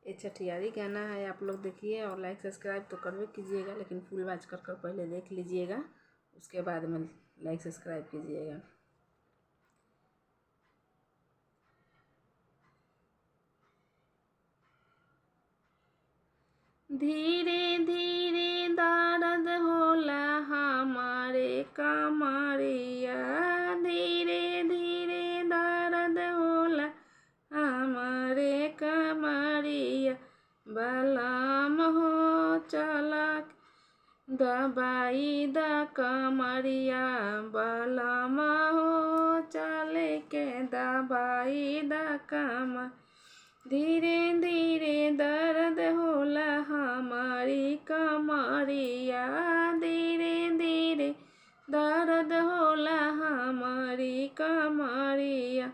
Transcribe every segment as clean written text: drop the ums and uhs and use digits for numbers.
ये छठियारी गाना है, आप लोग देखिए और लाइक सब्सक्राइब तो करवे कीजिएगा, लेकिन फुल वॉच कर पहले देख लीजिएगा, उसके बाद में लाइक सब्सक्राइब कीजिएगा। धीरे धीरे दर्द होला हमारे कमरिया, धीरे धीरे दर्द होला हमारे कमरिया, बलम हो चला दबाई द कमरिया, बलम हो चले के दबाई द कमर, धीरे धीरे दर्द होला हमारी कमरिया, धीरे धीरे दर्द होला हमारी कमरिया,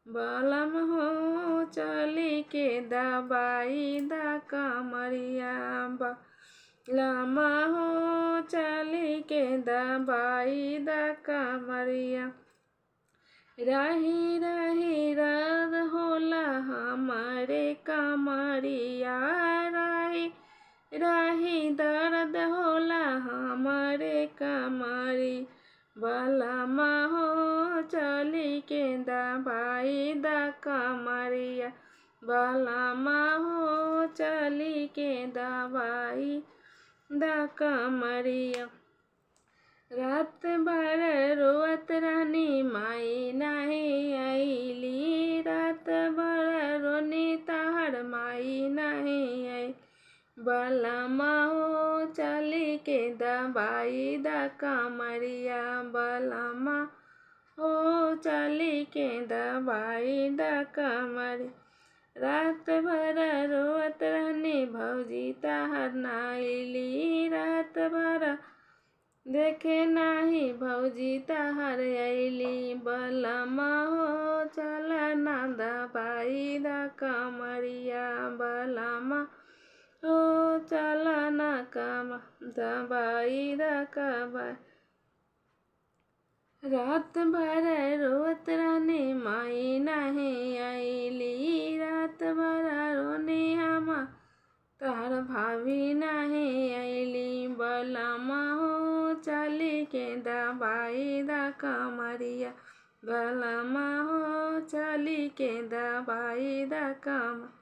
बलम हो चली के दबाई द कमरिया, बलम हो चली के दबाई द कमरिया, रही रही दर्द होला हमारे कमरिया, रही रही दर्द होला हमारे कमरी, बलम हो चली के दबाई द कमरिया, बलम हो चली के दबाई द कमरिया, रात भर रोत रानी माई नहीं आईली, रात भर रोनी ताहर माई नहीं आई, बलम हो चली के दबाई द कमरिया, बलम हो चली के दबाई द कमरिया, रात भर रोत रानी भौजी ताहर नाइली, रात भर देखे नाही भौजी ताहर अइली, बलम हो चला ना दबाई द कमरिया, बलम हो चला ना दबाई द कमर, रात भर रोत रानी माई नहीं आईली, रात भर रोनी हम तार भाभी नहीं आईली, बलम हो चली के दबाई द कमरिया, बलम हो चली के दबाई द कमर।